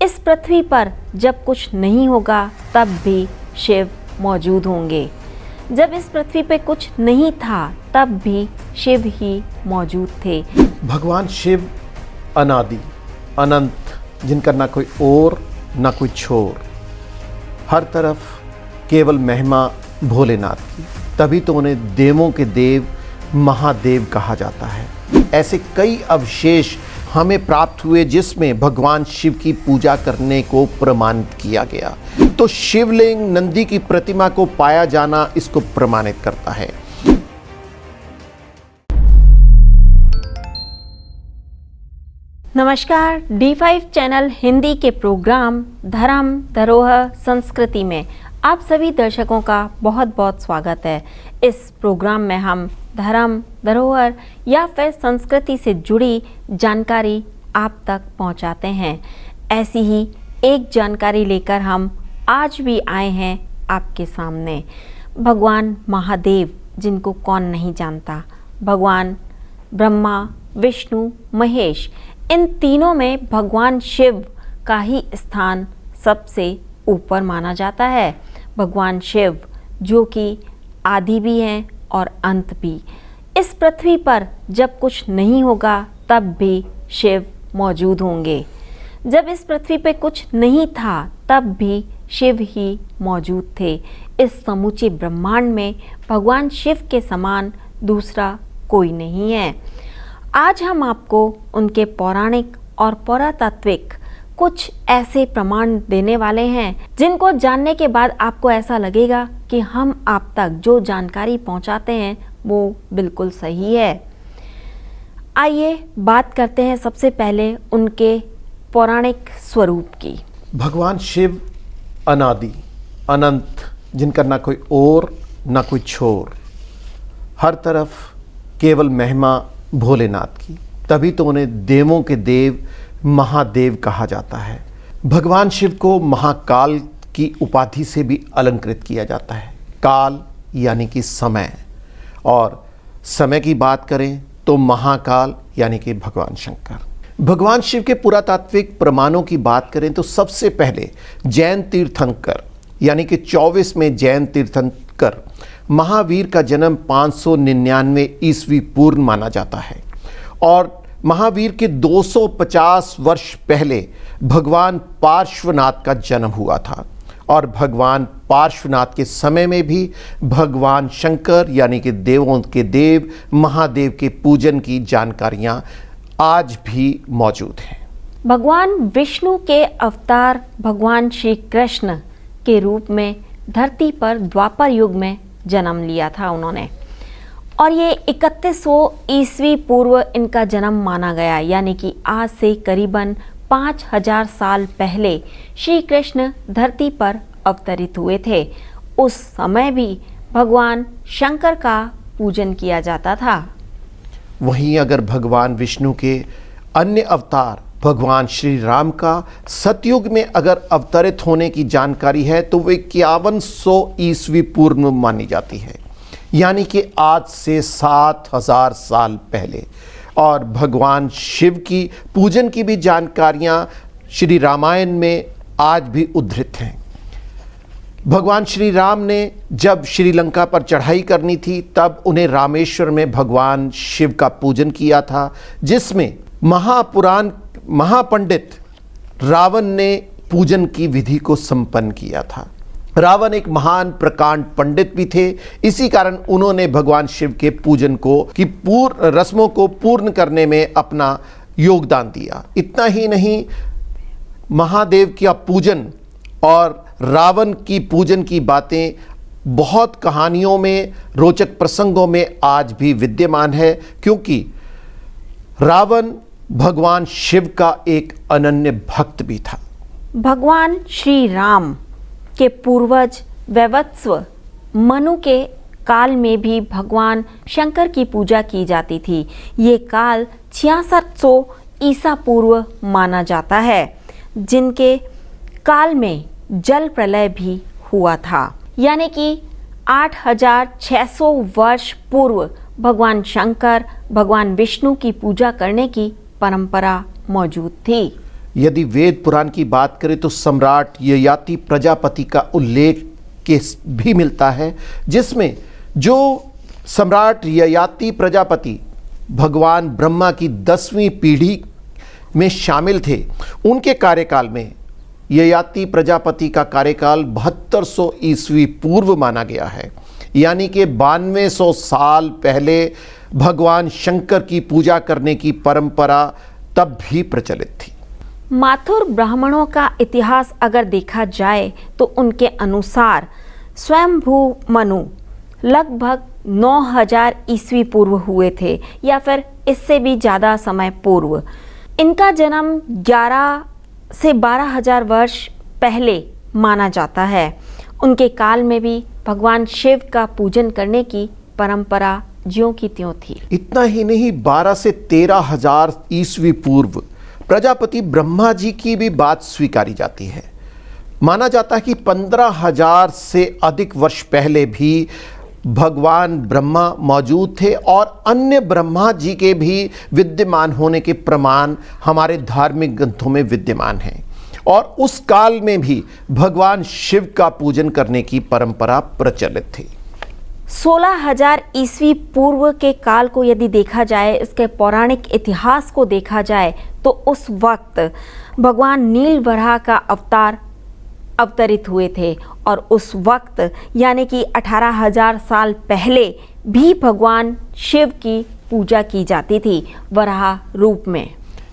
इस पृथ्वी पर जब कुछ नहीं होगा तब भी शिव मौजूद होंगे। जब इस पृथ्वी पे कुछ नहीं था तब भी शिव ही मौजूद थे। भगवान शिव अनादि अनंत, जिनका ना कोई ओर ना कोई छोर, हर तरफ केवल महिमा भोलेनाथ की, तभी तो उन्हें देवों के देव महादेव कहा जाता है। ऐसे कई अवशेष हमें प्राप्त हुए जिसमें भगवान शिव की पूजा करने को प्रमाणित किया गया। तो शिवलिंग, नंदी की प्रतिमा को पाया जाना इसको प्रमाणित करता है। नमस्कार, D5 चैनल हिंदी के प्रोग्राम धर्म धरोहर संस्कृति में आप सभी दर्शकों का बहुत बहुत स्वागत है। इस प्रोग्राम में हम धर्म, धरोहर या फिर संस्कृति से जुड़ी जानकारी आप तक पहुंचाते हैं। ऐसी ही एक जानकारी लेकर हम आज भी आए हैं आपके सामने। भगवान महादेव, जिनको कौन नहीं जानता, भगवान ब्रह्मा, विष्णु, महेश, इन तीनों में भगवान शिव का ही स्थान सबसे ऊपर माना जाता है। भगवान शिव जो कि आदि भी हैं और अंत भी। इस पृथ्वी पर जब कुछ नहीं होगा तब भी शिव मौजूद होंगे। जब इस पृथ्वी पे कुछ नहीं था तब भी शिव ही मौजूद थे। इस समूचे ब्रह्मांड में भगवान शिव के समान दूसरा कोई नहीं है। आज हम आपको उनके पौराणिक और पुरातात्विक कुछ ऐसे प्रमाण देने वाले हैं जिनको जानने के बाद आपको ऐसा लगेगा कि हम आप तक जो जानकारी पहुंचाते हैं वो बिल्कुल सही है। आइए बात करते हैं सबसे पहले उनके पौराणिक स्वरूप की। भगवान शिव अनादि अनंत, जिनका ना कोई ओर ना कोई छोर, हर तरफ केवल महिमा भोलेनाथ की, तभी तो उन्हें देवों के देव महादेव कहा जाता है। भगवान शिव को महाकाल की उपाधि से भी अलंकृत किया जाता है। काल यानी कि समय, और समय की बात करें तो महाकाल यानी कि भगवान शंकर। भगवान शिव के पुरातात्विक प्रमाणों की बात करें तो सबसे पहले जैन तीर्थंकर यानी कि 24 में जैन तीर्थंकर महावीर का जन्म 599 ईस्वी पूर्व माना जाता है, और महावीर के 250 वर्ष पहले भगवान पार्श्वनाथ का जन्म हुआ था, और भगवान पार्श्वनाथ के समय में भी भगवान शंकर यानी कि देवों के देव महादेव के पूजन की जानकारियां आज भी मौजूद हैं। भगवान विष्णु के अवतार भगवान श्री कृष्ण के रूप में धरती पर द्वापर युग में जन्म लिया था उन्होंने, और ये 3100 ईस्वी पूर्व इनका जन्म माना गया, यानी कि आज से करीबन 5000 साल पहले श्री कृष्ण धरती पर अवतरित हुए थे। उस समय भी भगवान शंकर का पूजन किया जाता था। वहीं अगर भगवान विष्णु के अन्य अवतार भगवान श्री राम का सतयुग में अगर अवतरित होने की जानकारी है तो वे 5100 ईस्वी पूर्व मानी जाती है, यानी कि आज से 7000 साल पहले। और भगवान शिव की पूजन की भी जानकारियां श्री रामायण में आज भी उद्धृत हैं। भगवान श्री राम ने जब श्रीलंका पर चढ़ाई करनी थी तब उन्हें रामेश्वर में भगवान शिव का पूजन किया था, जिसमें महापंडित रावण ने पूजन की विधि को संपन्न किया था। रावण एक महान प्रकांड पंडित भी थे, इसी कारण उन्होंने भगवान शिव के पूजन को की रस्मों को पूर्ण करने में अपना योगदान दिया। इतना ही नहीं, महादेव का पूजन और रावण की पूजन की बातें बहुत कहानियों में, रोचक प्रसंगों में आज भी विद्यमान है, क्योंकि रावण भगवान शिव का एक अनन्य भक्त भी था। भगवान श्री राम के पूर्वज वैवत्स्व मनु के काल में भी भगवान शंकर की पूजा की जाती थी। ये काल 6600 ईसा पूर्व माना जाता है, जिनके काल में जल प्रलय भी हुआ था, यानी कि 8600 वर्ष पूर्व भगवान शंकर, भगवान विष्णु की पूजा करने की परंपरा मौजूद थी। यदि वेद पुराण की बात करें तो सम्राट ययाति प्रजापति का उल्लेख भी मिलता है, जिसमें जो सम्राट ययाति प्रजापति भगवान ब्रह्मा की 10वीं पीढ़ी में शामिल थे, उनके कार्यकाल में ययाति प्रजापति का कार्यकाल 7200 ईस्वी पूर्व माना गया है, यानी कि 9200 साल पहले भगवान शंकर की पूजा करने की परंपरा तब भी प्रचलित थी। माथुर ब्राह्मणों का इतिहास अगर देखा जाए तो उनके अनुसार स्वयंभू मनु लगभग 9000 ईस्वी पूर्व हुए थे या फिर इससे भी ज़्यादा समय पूर्व। इनका जन्म 11 से 12,000 वर्ष पहले माना जाता है। उनके काल में भी भगवान शिव का पूजन करने की परंपरा ज्यों की त्यों थी। इतना ही नहीं, 12 से 13,000 ईस्वी पूर्व प्रजापति ब्रह्मा जी की भी बात स्वीकारी जाती है। माना जाता है कि 15,000 से अधिक वर्ष पहले भी भगवान ब्रह्मा मौजूद थे और अन्य ब्रह्मा जी के भी विद्यमान होने के प्रमाण हमारे धार्मिक ग्रंथों में विद्यमान हैं और उस काल में भी भगवान शिव का पूजन करने की परंपरा प्रचलित थी। 16,000 ईस्वी पूर्व के काल को यदि देखा जाए, इसके पौराणिक इतिहास को देखा जाए तो उस वक्त भगवान नीलवराह का अवतार अवतरित हुए थे और उस वक्त यानी कि 18,000 साल पहले भी भगवान शिव की पूजा की जाती थी वराह रूप में।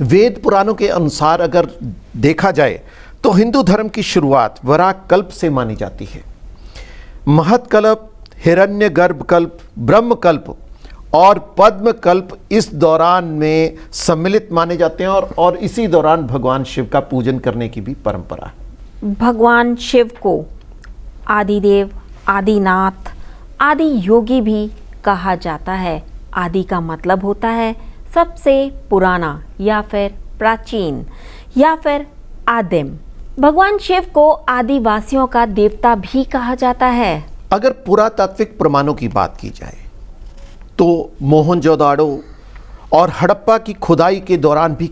वेद पुराणों के अनुसार अगर देखा जाए तो हिंदू धर्म की शुरुआत वराह कल्प से मानी जाती है। महत्कल्प, हिरण्यगर्भ कल्प, ब्रह्मकल्प और पद्म कल्प इस दौरान में सम्मिलित माने जाते हैं और इसी दौरान भगवान शिव का पूजन करने की भी परंपरा है। भगवान शिव को आदिदेव, आदिनाथ, आदि योगी भी कहा जाता है। आदि का मतलब होता है सबसे पुराना या फिर प्राचीन या फिर आदिम। भगवान शिव को आदिवासियों का देवता भी कहा जाता है। अगर पुरातात्विक प्रमाणों की बात की जाए तो मोहनजोदाड़ो और हड़प्पा की खुदाई के दौरान भी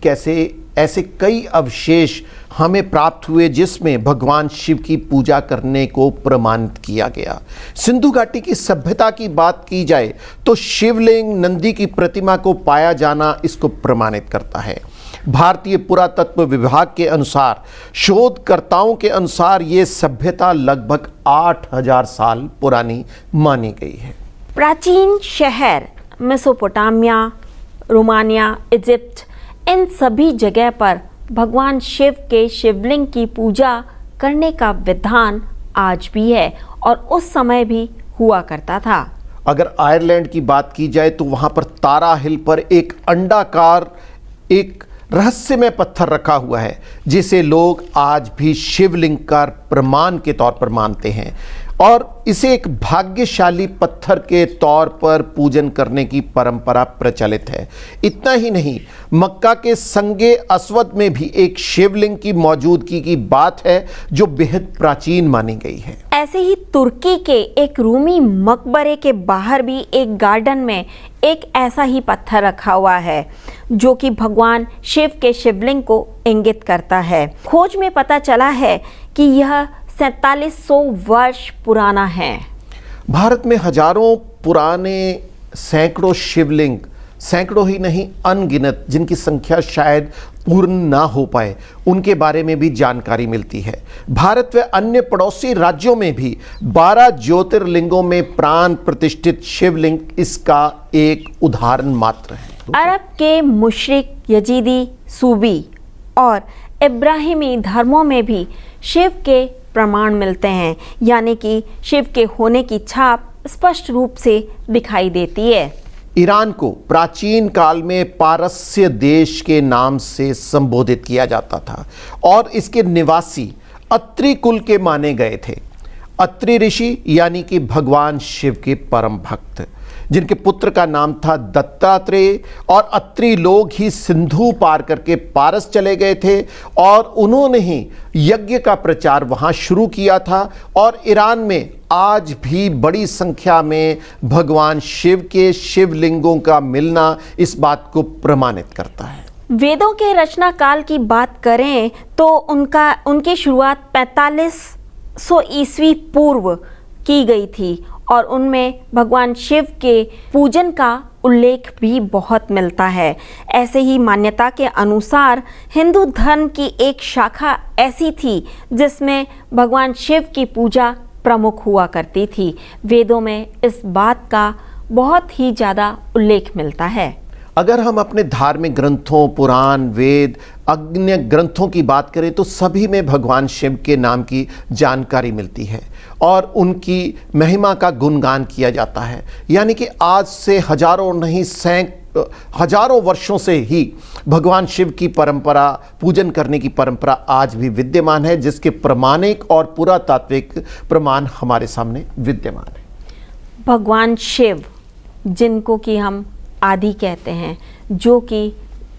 ऐसे कई अवशेष हमें प्राप्त हुए जिसमें भगवान शिव की पूजा करने को प्रमाणित किया गया। सिंधु घाटी की सभ्यता की बात की जाए तो शिवलिंग, नंदी की प्रतिमा को पाया जाना इसको प्रमाणित करता है। भारतीय पुरातत्व विभाग के अनुसार, शोधकर्ताओं के अनुसार ये सभ्यता लगभग 8,000 साल पुरानी मानी गई है। प्राचीन शहर मेसोपोटामिया, रोमानिया, इजिप्ट, इन सभी जगह पर भगवान शिव के शिवलिंग की पूजा करने का विधान आज भी है और उस समय भी हुआ करता था। अगर आयरलैंड की बात की जाए तो वहां पर तारा हिल पर एक अंडाकार एक रहस्यमय पत्थर रखा हुआ है जिसे लोग आज भी शिवलिंग का प्रमाण के तौर पर मानते हैं और इसे एक भाग्यशाली पत्थर के तौर पर पूजन करने की परंपरा प्रचलित है। इतना ही नहीं, मक्का के संगे अस्वद में भी एक शिवलिंग की मौजूदगी की बात है जो बेहद प्राचीन मानी गई है। ऐसे ही तुर्की के एक रूमी मकबरे के बाहर भी एक गार्डन में एक ऐसा ही पत्थर रखा हुआ है जो कि भगवान शिव के शिवलिंग को इंगित करता है। खोज में पता चला है कि यह 4700 वर्ष पुराना है। भारत में हजारों पुराने सैकड़ों शिवलिंग, सैकड़ों ही नहीं अनगिनत, जिनकी संख्या शायद पूर्ण ना हो पाए, उनके बारे में भी जानकारी मिलती है। भारत व अन्य पड़ोसी राज्यों में भी 12 ज्योतिर्लिंगों में प्राण प्रतिष्ठित शिवलिंग इसका एक उदाहरण मात्र है। अरब के मुशरिक, यजीदी, सूबी और इब्राहिमी धर्मों में भी शिव के प्रमाण मिलते हैं, यानी कि शिव के होने की छाप स्पष्ट रूप से दिखाई देती है। ईरान को प्राचीन काल में पारस्य देश के नाम से संबोधित किया जाता था और इसके निवासी अत्रि कुल के माने गए थे। अत्रि ऋषि यानी कि भगवान शिव के परम भक्त, जिनके पुत्र का नाम था दत्तात्रेय, और अत्रि लोग ही सिंधु पार करके पारस चले गए थे और उन्होंने ही यज्ञ का प्रचार वहां शुरू किया था और ईरान में आज भी बड़ी संख्या में भगवान शिव के शिवलिंगों का मिलना इस बात को प्रमाणित करता है। वेदों के रचना काल की बात करें तो उनकी शुरुआत 4500 ईस्वी पूर्व की गई थी और उनमें भगवान शिव के पूजन का उल्लेख भी बहुत मिलता है। ऐसे ही मान्यता के अनुसार हिंदू धर्म की एक शाखा ऐसी थी जिसमें भगवान शिव की पूजा प्रमुख हुआ करती थी। वेदों में इस बात का बहुत ही ज़्यादा उल्लेख मिलता है। अगर हम अपने धार्मिक ग्रंथों, पुराण, वेद, अन्य ग्रंथों की बात करें तो सभी में भगवान शिव के नाम की जानकारी मिलती है और उनकी महिमा का गुणगान किया जाता है। यानी कि आज से हजारों नहीं हजारों वर्षों से ही भगवान शिव की परंपरा, पूजन करने की परंपरा आज भी विद्यमान है, जिसके प्रमाणिक और पुरातात्विक प्रमाण हमारे सामने विद्यमान है। भगवान शिव, जिनको कि हम आदि कहते हैं, जो कि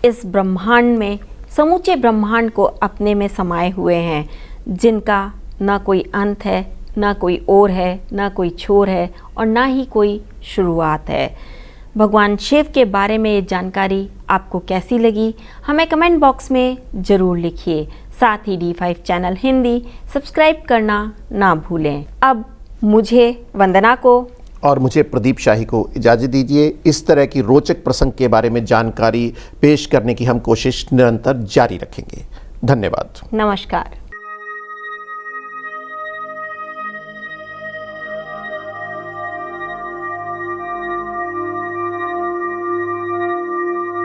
इस ब्रह्मांड में, समूचे ब्रह्मांड को अपने में समाये हुए हैं, जिनका ना कोई अंत है, ना कोई ओर है, ना कोई छोर है और ना ही कोई शुरुआत है। भगवान शिव के बारे में ये जानकारी आपको कैसी लगी, हमें कमेंट बॉक्स में ज़रूर लिखिए। साथ ही D5 चैनल हिंदी सब्सक्राइब करना ना भूलें। अब मुझे, वंदना को और मुझे प्रदीप शाही को इजाज़त दीजिए। इस तरह की रोचक प्रसंग के बारे में जानकारी पेश करने की हम कोशिश निरंतर जारी रखेंगे। धन्यवाद। नमस्कार।